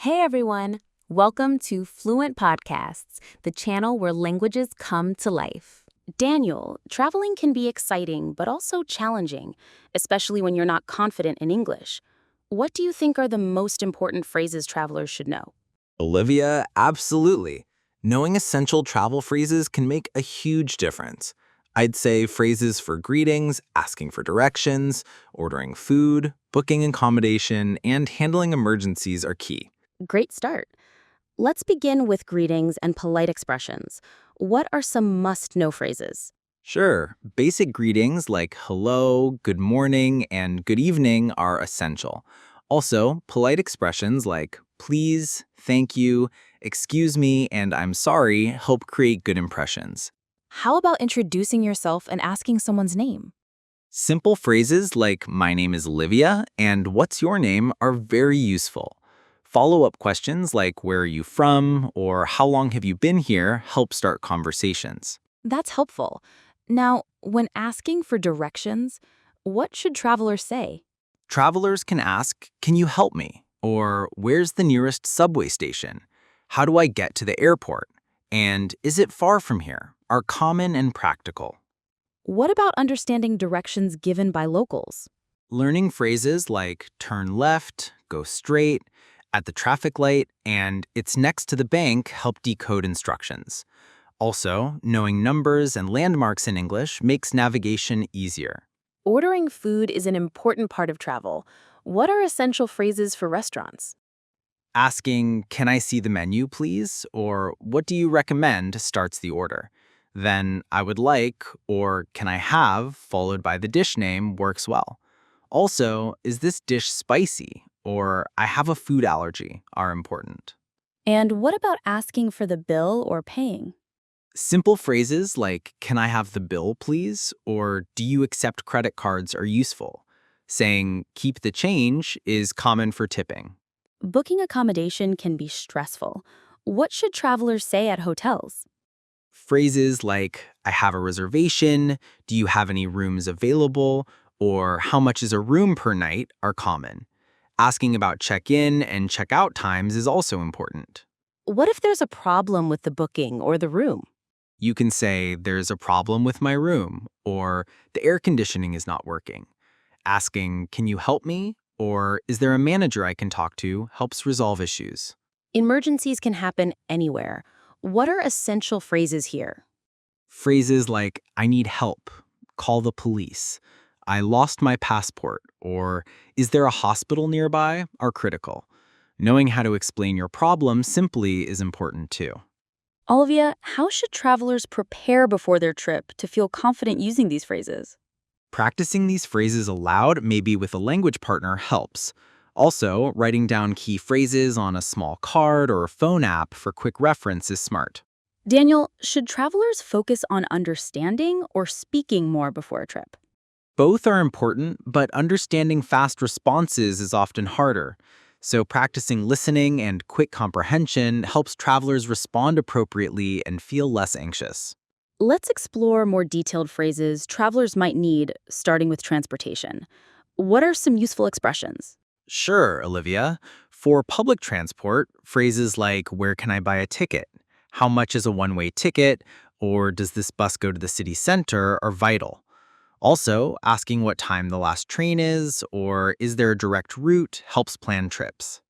Hey everyone! Welcome to Fluent Podcasts, the channel where languages come to life. Daniel, traveling can be exciting but also challenging, especially when you're not confident in English. What do you think are the most important phrases travelers should know? Olivia, absolutely. Knowing essential travel phrases can make a huge difference. I'd say phrases for greetings, asking for directions, ordering food, booking accommodation, and handling emergencies are key. Great start. Let's begin with greetings and polite expressions. What are some must-know phrases? Sure, basic greetings like hello, good morning, and good evening are essential. Also, polite expressions like please, thank you, excuse me, and I'm sorry help create good impressions. How about introducing yourself and asking someone's name? Simple phrases like my name is Olivia and what's your name are very useful. Follow-up questions like where are you from or how long have you been here help start conversations. That's helpful. Now, when asking for directions, what should travelers say? Travelers can ask, can you help me? Or where's the nearest subway station? How do I get to the airport? And is it far from here? Are common and practical. What about understanding directions given by locals? Learning phrases like turn left, go straight, at the traffic light, and it's next to the bank help decode instructions. Also, knowing numbers and landmarks in English makes navigation easier. Ordering food is an important part of travel. What are essential phrases for restaurants? Asking, can I see the menu, please? Or what do you recommend starts the order. Then, I would like, or can I have, followed by the dish name, works well. Also, is this dish spicy? Or I have a food allergy are important. And what about asking for the bill or paying? Simple phrases like, can I have the bill, please? Or do you accept credit cards are useful. Saying, keep the change is common for tipping. Booking accommodation can be stressful. What should travelers say at hotels? Phrases like, I have a reservation, do you have any rooms available, or how much is a room per night are common. Asking about check-in and check-out times is also important. What if there's a problem with the booking or the room? You can say, there's a problem with my room, or the air conditioning is not working. Asking, can you help me? Or is there a manager I can talk to helps resolve issues. Emergencies can happen anywhere. What are essential phrases here? Phrases like, I need help, call the police, I lost my passport, or is there a hospital nearby are critical. Knowing how to explain your problem simply is important too. Olivia, how should travelers prepare before their trip to feel confident using these phrases? Practicing these phrases aloud, maybe with a language partner, helps. Also, writing down key phrases on a small card or a phone app for quick reference is smart. Daniel, should travelers focus on understanding or speaking more before a trip? Both are important, but understanding fast responses is often harder. So practicing listening and quick comprehension helps travelers respond appropriately and feel less anxious. Let's explore more detailed phrases travelers might need, starting with transportation. What are some useful expressions? Sure, Olivia. For public transport, phrases like, where can I buy a ticket? How much is a one-way ticket? Or does this bus go to the city center are vital. Also, asking what time the last train is or is there a direct route helps plan trips.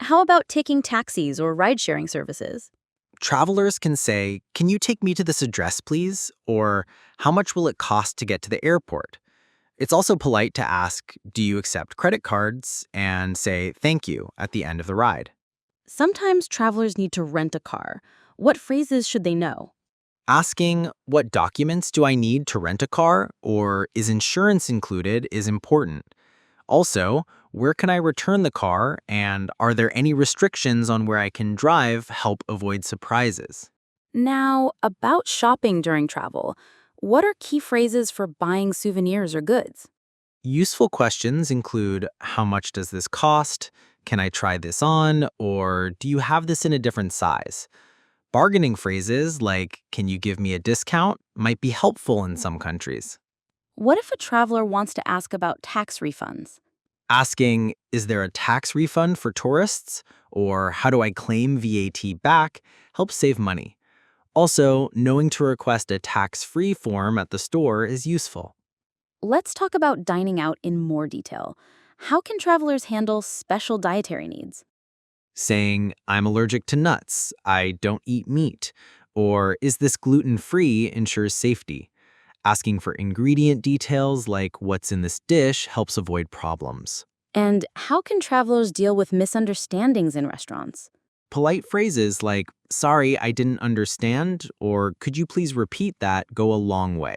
How about taking taxis or ride-sharing services? Travelers can say, can you take me to this address, please? Or how much will it cost to get to the airport? It's also polite to ask, do you accept credit cards? And say thank you at the end of the ride. Sometimes travelers need to rent a car. What phrases should they know? Asking, what documents do I need to rent a car? Or is insurance included is important. Also, where can I return the car? And are there any restrictions on where I can drive help avoid surprises? Now, about shopping during travel. What are key phrases for buying souvenirs or goods? Useful questions include, how much does this cost? Can I try this on? Or do you have this in a different size? Bargaining phrases like, can you give me a discount, might be helpful in some countries. What if a traveler wants to ask about tax refunds? Asking, is there a tax refund for tourists? Or how do I claim VAT back helps save money. Also, knowing to request a tax-free form at the store is useful. Let's talk about dining out in more detail. How can travelers handle special dietary needs? Saying, I'm allergic to nuts, I don't eat meat, or is this gluten-free ensures safety. Asking for ingredient details like what's in this dish helps avoid problems. And how can travelers deal with misunderstandings in restaurants? Polite phrases like, sorry, I didn't understand, or could you please repeat that go a long way.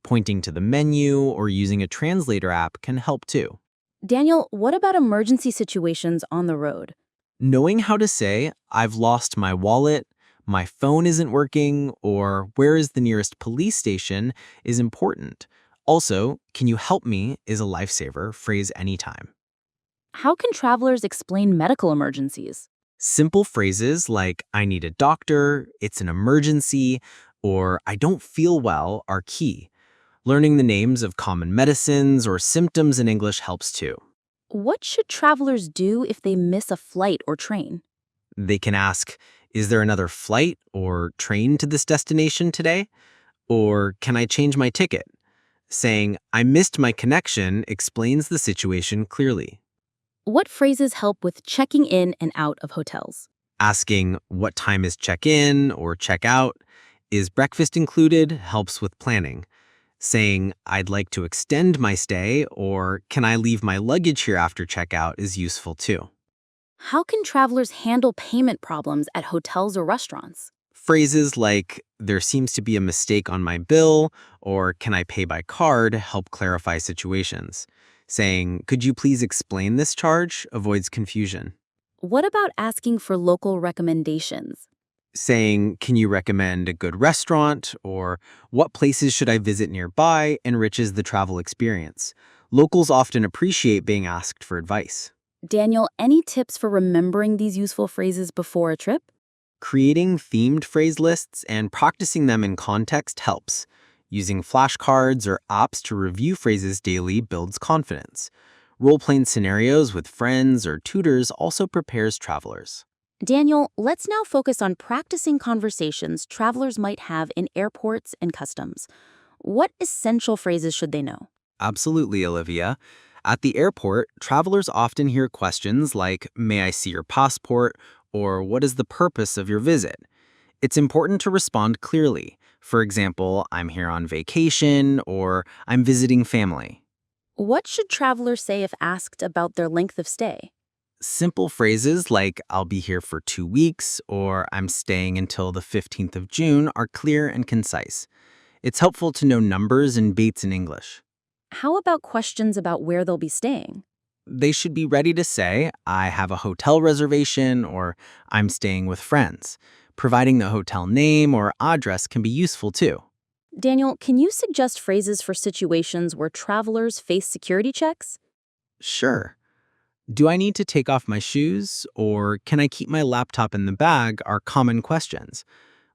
Pointing to the menu or using a translator app can help too. Daniel, what about emergency situations on the road? Knowing how to say, I've lost my wallet, my phone isn't working, or where is the nearest police station is important. Also, can you help me is a lifesaver phrase anytime. How can travelers explain medical emergencies? Simple phrases like, I need a doctor, it's an emergency, or I don't feel well are key. Learning the names of common medicines or symptoms in English helps too. What should travelers do if they miss a flight or train? They can ask, is there another flight or train to this destination today? Or can I change my ticket? Saying, I missed my connection explains the situation clearly. What phrases help with checking in and out of hotels? Asking, what time is check-in or check-out? Is breakfast included? Helps with planning. Saying, I'd like to extend my stay or can I leave my luggage here after checkout is useful too. How can travelers handle payment problems at hotels or restaurants? Phrases like, there seems to be a mistake on my bill, or can I pay by card help clarify situations. Saying, could you please explain this charge avoids confusion. What about asking for local recommendations? Saying, can you recommend a good restaurant, or what places should I visit nearby enriches the travel experience. Locals often appreciate being asked for advice. Daniel, any tips for remembering these useful phrases before a trip? Creating themed phrase lists and practicing them in context helps. Using flashcards or apps to review phrases daily builds confidence. Role-playing scenarios with friends or tutors also prepares travelers. Daniel, let's now focus on practicing conversations travelers might have in airports and customs. What essential phrases should they know? Absolutely, Olivia. At the airport, travelers often hear questions like, may I see your passport? Or what is the purpose of your visit? It's important to respond clearly. For example, I'm here on vacation or I'm visiting family. What should travelers say if asked about their length of stay? Simple phrases like, I'll be here for 2 weeks or I'm staying until the 15th of June are clear and concise. It's helpful to know numbers and dates in English. How about questions about where they'll be staying? They should be ready to say, I have a hotel reservation or I'm staying with friends. Providing the hotel name or address can be useful too. Daniel, can you suggest phrases for situations where travelers face security checks? Sure. Do I need to take off my shoes or can I keep my laptop in the bag are common questions.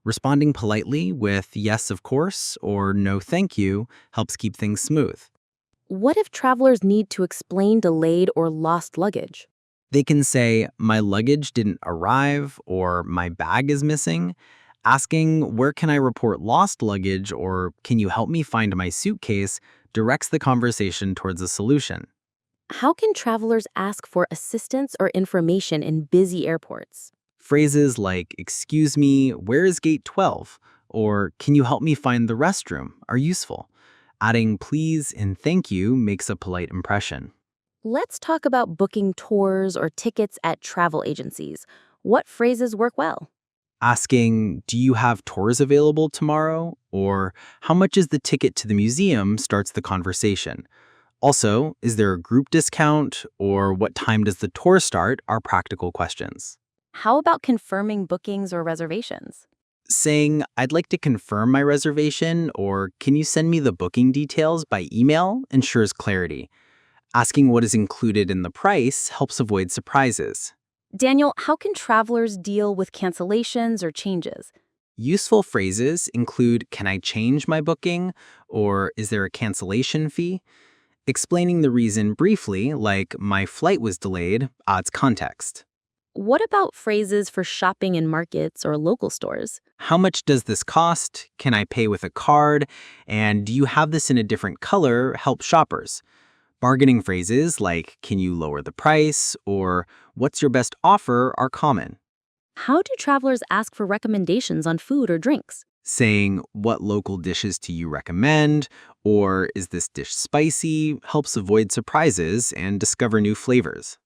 Responding politely with yes, of course, or no, thank you helps keep things smooth. What if travelers need to explain delayed or lost luggage? They can say, my luggage didn't arrive or my bag is missing. Asking, where can I report lost luggage or can you help me find my suitcase directs the conversation towards a solution. How can travelers ask for assistance or information in busy airports? Phrases like, excuse me, where is gate 12? Or can you help me find the restroom are useful. Adding please and thank you makes a polite impression. Let's talk about booking tours or tickets at travel agencies. What phrases work well? Asking, do you have tours available tomorrow? Or how much is the ticket to the museum starts the conversation. Also, is there a group discount? Or what time does the tour start are practical questions. How about confirming bookings or reservations? Saying, I'd like to confirm my reservation or can you send me the booking details by email ensures clarity. Asking what is included in the price helps avoid surprises. Daniel, how can travelers deal with cancellations or changes? Useful phrases include, can I change my booking? Or is there a cancellation fee? Explaining the reason briefly, like my flight was delayed, adds context. What about phrases for shopping in markets or local stores? How much does this cost? Can I pay with a card? And do you have this in a different color? Help shoppers. Bargaining phrases like, can you lower the price? Or, what's your best offer? Are common. How do travelers ask for recommendations on food or drinks? Saying, what local dishes do you recommend? Or, is this dish spicy? Helps avoid surprises and discover new flavors.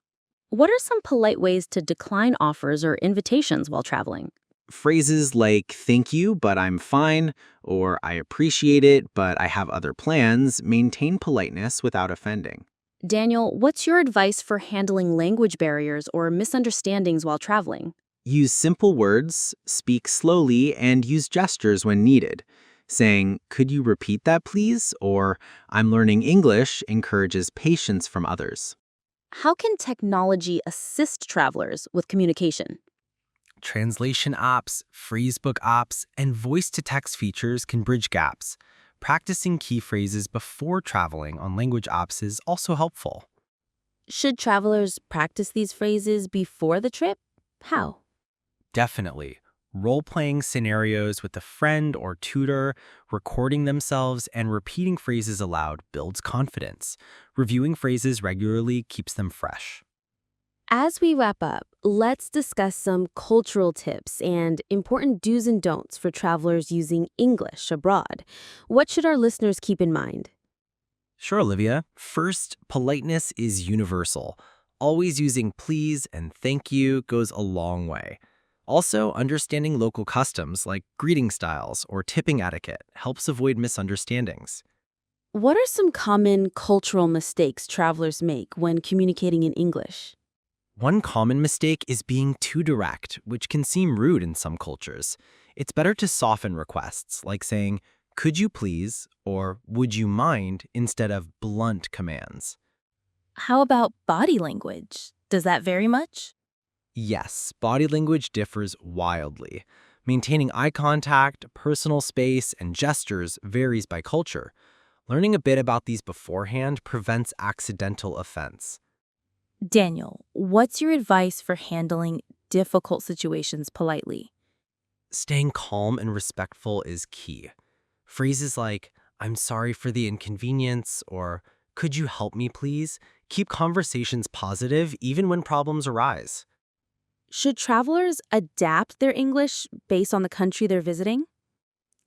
What are some polite ways to decline offers or invitations while traveling? Phrases like, thank you, but I'm fine, or I appreciate it, but I have other plans, maintain politeness without offending. Daniel, what's your advice for handling language barriers or misunderstandings while traveling? Use simple words, speak slowly, and use gestures when needed. Saying, could you repeat that please? Or, I'm learning English encourages patience from others. How can technology assist travelers with communication? Translation apps, phrasebook apps, and voice-to-text features can bridge gaps. Practicing key phrases before traveling on language apps is also helpful. Should travelers practice these phrases before the trip? How? Definitely. Role-playing scenarios with a friend or tutor, recording themselves, and repeating phrases aloud builds confidence. Reviewing phrases regularly keeps them fresh. As we wrap up, let's discuss some cultural tips and important do's and don'ts for travelers using English abroad. What should our listeners keep in mind? Sure, Olivia. First, politeness is universal. Always using please and thank you goes a long way. Also, understanding local customs like greeting styles or tipping etiquette helps avoid misunderstandings. What are some common cultural mistakes travelers make when communicating in English? One common mistake is being too direct, which can seem rude in some cultures. It's better to soften requests, like saying, could you please, or would you mind, instead of blunt commands. How about body language? Does that vary much? Yes, body language differs wildly. Maintaining eye contact, personal space, and gestures varies by culture. Learning a bit about these beforehand prevents accidental offense. Daniel, what's your advice for handling difficult situations politely? Staying calm and respectful is key. Phrases like, I'm sorry for the inconvenience, or could you help me please, keep conversations positive even when problems arise. Should travelers adapt their English based on the country they're visiting?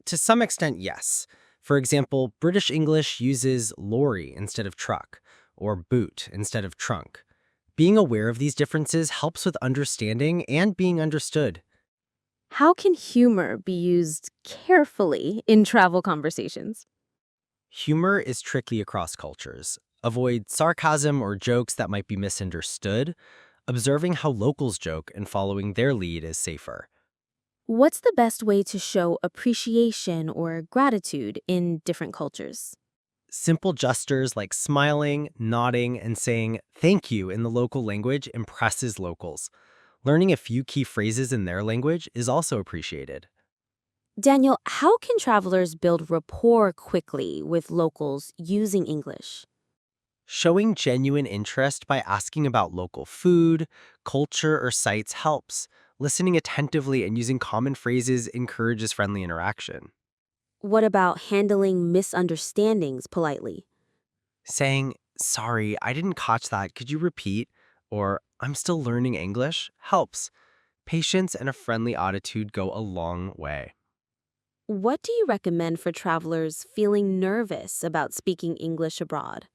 To some extent, yes. For example, British English uses lorry instead of truck, or boot instead of trunk. Being aware of these differences helps with understanding and being understood. How can humor be used carefully in travel conversations? Humor is tricky across cultures. Avoid sarcasm or jokes that might be misunderstood. Observing how locals joke and following their lead is safer. What's the best way to show appreciation or gratitude in different cultures? Simple gestures like smiling, nodding, and saying thank you in the local language impresses locals. Learning a few key phrases in their language is also appreciated. Daniel, how can travelers build rapport quickly with locals using English? Showing genuine interest by asking about local food, culture, or sites helps. Listening attentively and using common phrases encourages friendly interaction. What about handling misunderstandings politely? Saying, sorry, I didn't catch that, could you repeat? Or, I'm still learning English, helps. Patience and a friendly attitude go a long way. What do you recommend for travelers feeling nervous about speaking English abroad?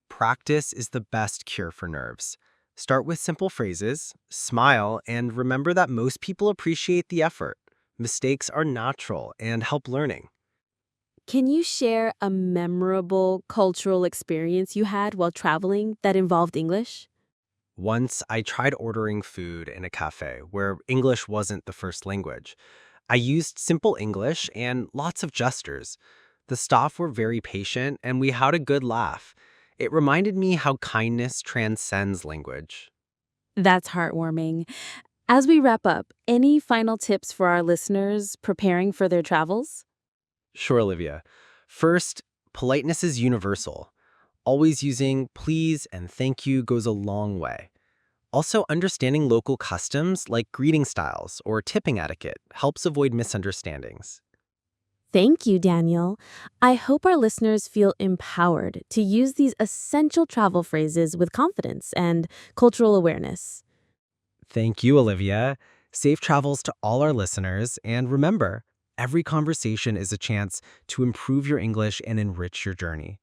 Practice is the best cure for nerves. Start with simple phrases, smile, and remember that most people appreciate the effort. Mistakes are natural and help learning. Can you share a memorable cultural experience you had while traveling that involved English? Once I tried ordering food in a cafe where English wasn't the first language. I used simple English and lots of gestures. The staff were very patient and we had a good laugh. It reminded me how kindness transcends language. That's heartwarming. As we wrap up, any final tips for our listeners preparing for their travels? Sure, Olivia. First, politeness is universal. Always using please and thank you goes a long way. Also, understanding local customs like greeting styles or tipping etiquette helps avoid misunderstandings. Thank you, Daniel. I hope our listeners feel empowered to use these essential travel phrases with confidence and cultural awareness. Thank you, Olivia. Safe travels to all our listeners, and remember, every conversation is a chance to improve your English and enrich your journey.